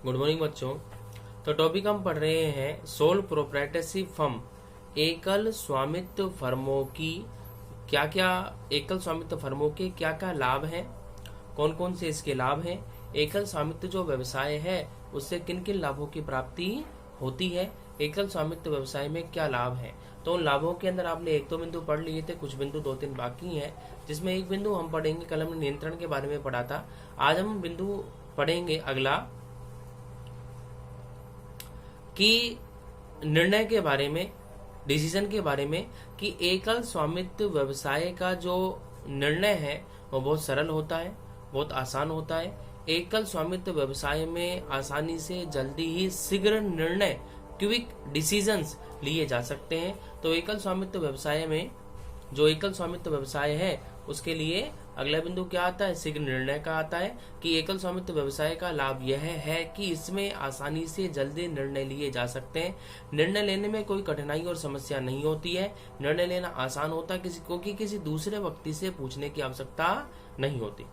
Good morning बच्चों। तो topic हम पढ़ रहे हैं सोल प्रोप्राइटरशिप फर्म, एकल स्वामित्व फर्मों की क्या क्या एकल स्वामित्व फर्मों के क्या क्या लाभ हैं, कौन कौन से इसके लाभ हैं, एकल स्वामित्व जो व्यवसाय है उससे किन किन लाभों की प्राप्ति होती है, एकल स्वामित्व व्यवसाय में क्या लाभ है। तो उन लाभों के अंदर आपने एक दो बिंदु पढ़ लिए थे, कुछ बिंदु दो तीन बाकी हैं, जिसमें एक बिंदु हम पढ़ेंगे, कल हमने नियंत्रण के बारे में पढ़ा था। आज हम बिंदु पढ़ेंगे अगला कि निर्णय के बारे में, डिसीजन के बारे में, कि एकल स्वामित्व व्यवसाय का जो निर्णय है वो बहुत सरल होता है, बहुत आसान होता है। एकल स्वामित्व व्यवसाय में आसानी से जल्दी ही शीघ्र निर्णय, क्विक डिसीजंस लिए जा सकते हैं। तो एकल स्वामित्व व्यवसाय में जो एकल स्वामित्व व्यवसाय है उसके लिए अगला बिंदु क्या आता है, शीघ्र निर्णय का आता है कि एकल स्वामित्व व्यवसाय का लाभ यह है कि इसमें आसानी से जल्दी निर्णय लिए जा सकते हैं। निर्णय लेने में कोई कठिनाई और समस्या नहीं होती है, निर्णय लेना आसान होता है क्योंकि किसी दूसरे व्यक्ति से पूछने की आवश्यकता नहीं होती,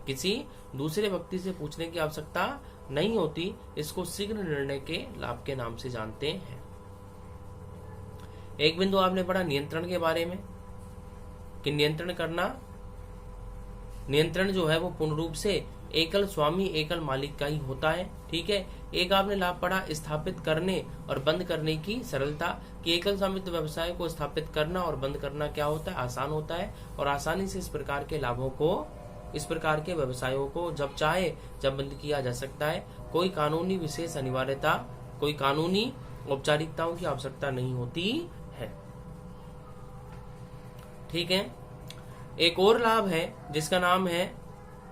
किसी दूसरे व्यक्ति से पूछने की आवश्यकता नहीं होती। इसको शीघ्र निर्णय के लाभ के नाम से जानते हैं। एक बिंदु आपने पढ़ा नियंत्रण के बारे में कि नियंत्रण जो है वो पूर्ण रूप से एकल स्वामी एकल मालिक का ही होता है। ठीक है। एक आपने लाभ पढ़ा स्थापित करने और बंद करने की सरलता, कि एकल स्वामित्व व्यवसाय को स्थापित करना और बंद करना क्या होता है, आसान होता है, और आसानी से इस प्रकार के लाभों को, इस प्रकार के व्यवसायों को जब चाहे जब बंद किया जा सकता है। कोई कानूनी विशेष अनिवार्यता, कोई कानूनी औपचारिकताओं की आवश्यकता नहीं होती है। ठीक है। एक और लाभ है जिसका नाम है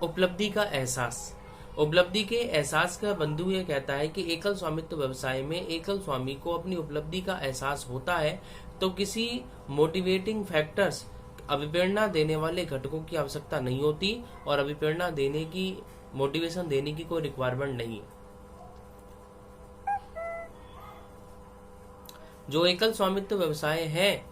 उपलब्धि का एहसास। उपलब्धि के एहसास का बंधु ये कहता है कि एकल स्वामित्व व्यवसाय में एकल स्वामी को अपनी उपलब्धि का एहसास होता है, तो किसी मोटिवेटिंग फैक्टर्स, अभिप्रेरणा देने वाले घटकों की आवश्यकता नहीं होती, और अभिप्रेरणा देने की, मोटिवेशन देने की कोई रिक्वायरमेंट नहीं है। जो एकल स्वामित्व व्यवसाय है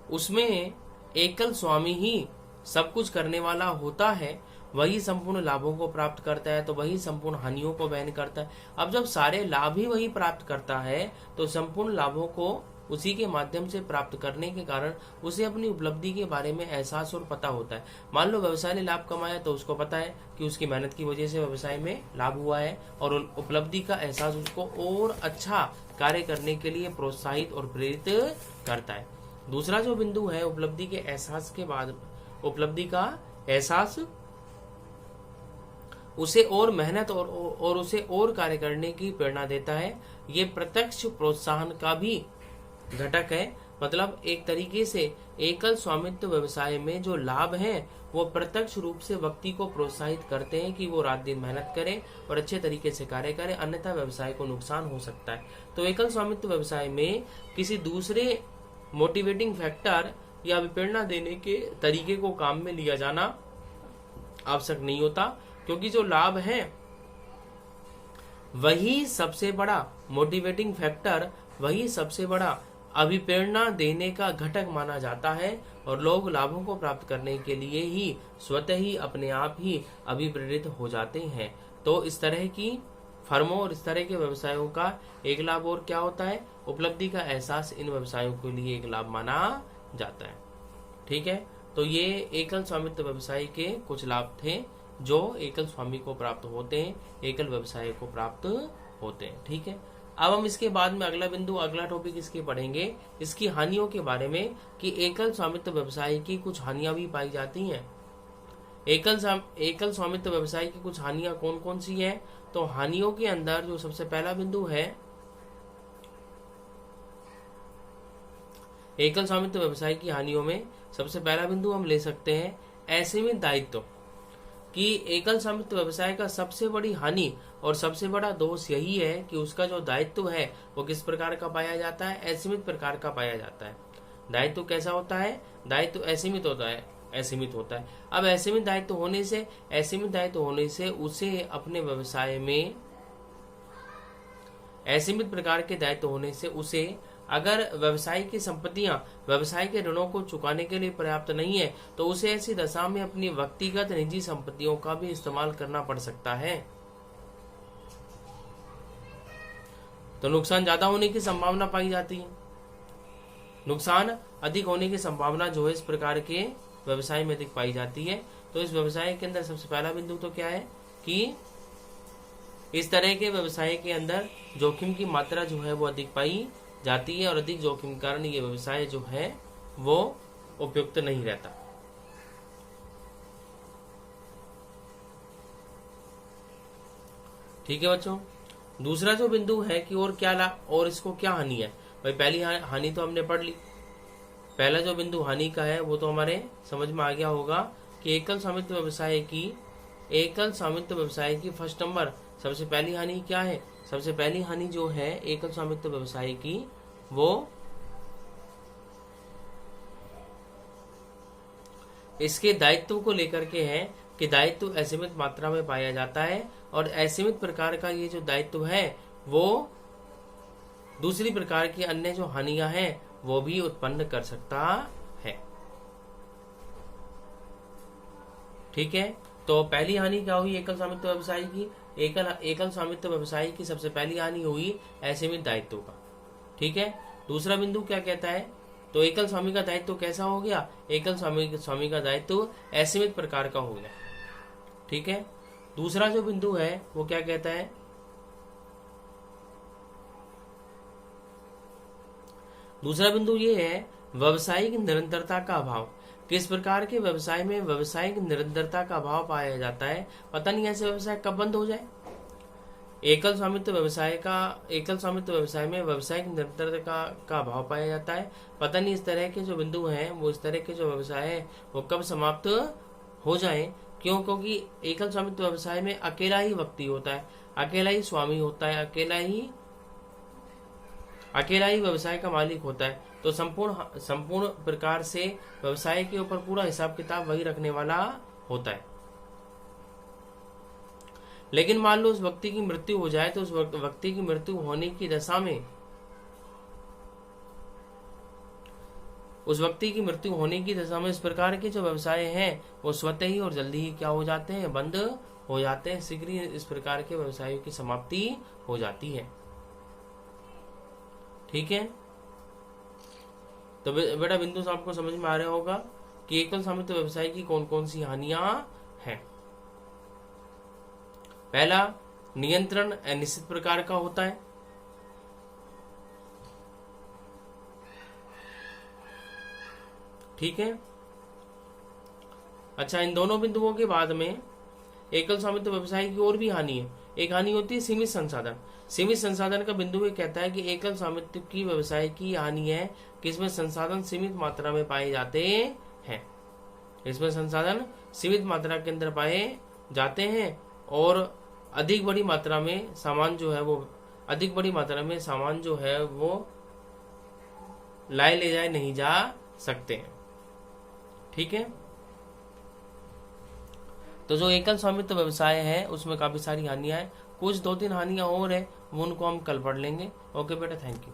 उसमें एकल स्वामी ही सब कुछ करने वाला होता है, वही संपूर्ण लाभों को प्राप्त करता है, तो वही संपूर्ण हानियों को वहन करता है। अब जब सारे लाभ ही वही प्राप्त करता है तो संपूर्ण लाभों को उसी के माध्यम से प्राप्त करने के कारण उसे अपनी उपलब्धि के बारे में एहसास और पता होता है। मान लो व्यवसाय ने लाभ कमाया तो उसको पता है कि उसकी मेहनत की वजह से व्यवसाय में लाभ हुआ है, और उपलब्धि का एहसास उसको और अच्छा कार्य करने के लिए प्रोत्साहित और प्रेरित करता है। दूसरा जो बिंदु है उपलब्धि के एहसास के बाद, उपलब्धि का एहसास उसे और मेहनत और उसे और कार्य करने की प्रेरणा देता है। ये प्रत्यक्ष प्रोत्साहन का भी घटक है। मतलब एक तरीके से एकल स्वामित्व व्यवसाय में जो लाभ हैं वो प्रत्यक्ष रूप से व्यक्ति को प्रोत्साहित करते हैं कि वो रात दिन मेहनत करे और अच्छे तरीके से कार्य करे, अन्यथा व्यवसाय को नुकसान हो सकता है। तो एकल स्वामित्व व्यवसाय में किसी दूसरे मोटिवेटिंग फैक्टर या प्रेरणा देने के तरीके को काम में लिया जाना आवश्यक नहीं होता, क्योंकि जो लाभ है वही सबसे बड़ा मोटिवेटिंग फैक्टर, वही सबसे बड़ा अभिप्रेरणा देने का घटक माना जाता है, और लोग लाभों को प्राप्त करने के लिए ही स्वतः ही अपने आप ही अभिप्रेरित हो जाते हैं। तो इस तरह की फर्मों और इस तरह के व्यवसायों का एक लाभ और क्या होता है, उपलब्धि का एहसास इन व्यवसायों के लिए एक लाभ माना जाता है। ठीक है। तो ये एकल स्वामित्व व्यवसाय के कुछ लाभ थे जो एकल स्वामी को प्राप्त होते हैं, एकल व्यवसाय को प्राप्त होते हैं। ठीक है। अब हम इसके बाद में अगला बिंदु, अगला टॉपिक इसके पढ़ेंगे, इसकी हानियों के बारे में, कि एकल स्वामित्व व्यवसाय की कुछ हानियां भी पाई जाती हैं। एकल स्वामित्व व्यवसाय की कुछ हानियां कौन कौन सी हैं? तो हानियों के अंदर जो सबसे पहला बिंदु है एकल स्वामित्व व्यवसाय की हानियों में सबसे पहला बिंदु हम ले सकते हैं असीमित दायित्व, कि एकल स्वामित्व व्यवसाय का सबसे बड़ी हानि और सबसे बड़ा दोष यही है कि उसका जो दायित्व है वो किस प्रकार का पाया जाता है, असीमित प्रकार का पाया जाता है। दायित्व कैसा होता है? दायित्व असीमित होता है, असीमित होता है। अब असीमित दायित्व होने से उसे अपने व्यवसाय में, असीमित प्रकार के दायित्व होने से उसे अगर व्यवसाय की संपत्तियां व्यवसाय के ऋणों को चुकाने के लिए पर्याप्त नहीं है तो उसे ऐसी दशा में अपनी व्यक्तिगत निजी संपत्तियों का भी इस्तेमाल करना पड़ सकता है। तो नुकसान ज्यादा होने की संभावना पाई जाती है। नुकसान अधिक होने की संभावना जो है इस प्रकार के व्यवसाय में अधिक पाई जाती है। तो इस व्यवसाय के अंदर सबसे पहला बिंदु तो क्या है कि इस तरह के व्यवसाय के अंदर जोखिम की मात्रा जो है वो अधिक पाई जाती है और अधिक जोखिम के कारण ये व्यवसाय जो है वो उपयुक्त नहीं रहता। ठीक है बच्चों, दूसरा जो बिंदु है कि और क्या और इसको क्या हानि है। भाई पहली हानि तो हमने पढ़ ली। पहला जो बिंदु हानि का है वो तो हमारे समझ में आ गया होगा कि एकल स्वामित्व व्यवसाय की फर्स्ट नंबर सबसे पहली हानि क्या है। सबसे पहली हानि जो है एकल स्वामित्व व्यवसाय की वो इसके दायित्व को लेकर के है कि दायित्व असीमित मात्रा में पाया जाता है और असीमित प्रकार का ये जो दायित्व है वो दूसरी प्रकार की अन्य जो हानियां हैं वो भी उत्पन्न कर सकता है। ठीक है, तो पहली हानि क्या हुई एकल स्वामित्व व्यवसाय की। एकल स्वामित्व व्यवसाय की सबसे पहली हानि हुई असीमित दायित्व का। ठीक है, दूसरा बिंदु क्या कहता है, तो एकल स्वामी का दायित्व कैसा हो गया। एकल स्वामी का दायित्व असीमित प्रकार का हो गया। ठीक है, दूसरा जो बिंदु है वो क्या कहता है, दूसरा बिंदु ये है व्यवसायिक निरंतरता का अभाव। किस प्रकार के व्यवसाय में व्यवसायिक निरंतरता का अभाव पाया जाता है। पता नहीं ऐसे व्यवसाय कब बंद हो जाए। एकल स्वामित्व व्यवसाय में व्यावसायिक निरंतरता का अभाव पाया जाता है। पता नहीं इस तरह के जो बिंदु हैं वो इस तरह के जो व्यवसाय है वो कब समाप्त हो जाए। क्यों, क्योंकि एकल स्वामित्व व्यवसाय में अकेला ही व्यक्ति होता है, अकेला ही स्वामी होता है, अकेला ही व्यवसाय का मालिक होता है। तो संपूर्ण प्रकार से व्यवसाय के ऊपर पूरा हिसाब किताब वही रखने वाला होता है। लेकिन मान लो उस व्यक्ति की मृत्यु हो जाए तो उस व्यक्ति की मृत्यु होने की दशा में इस प्रकार के जो व्यवसाय हैं वो स्वतः ही और जल्दी ही क्या हो जाते हैं, बंद हो जाते हैं। शीघ्र ही इस प्रकार के व्यवसायों की समाप्ति हो जाती है। ठीक है, तो बेटा बिंदु से आपको समझ में आ रहा होगा कि एकल स्वामित्व व्यवसाय की कौन कौन सी हानियां हैं। पहला, नियंत्रण अनिश्चित प्रकार का होता है। ठीक है, अच्छा, इन दोनों बिंदुओं के बाद में एकल स्वामित्व व्यवसाय की और भी हानि है। एक हानि होती है सीमित संसाधन। सीमित संसाधन का बिंदु ये कहता है कि एकल स्वामित्व की व्यवसाय की हानि है कि इसमें संसाधन सीमित मात्रा में पाए जाते हैं। इसमें संसाधन सीमित मात्रा के अंदर पाए जाते हैं और अधिक बड़ी मात्रा में सामान जो है वो लाए ले जाए नहीं जा सकते हैं। ठीक है, तो जो एकल स्वामित्व व्यवसाय है उसमें काफी सारी हानियां हैं। कुछ 2-3 हानियां और है वो उनको हम कल पढ़ लेंगे। ओके बेटा, थैंक यू।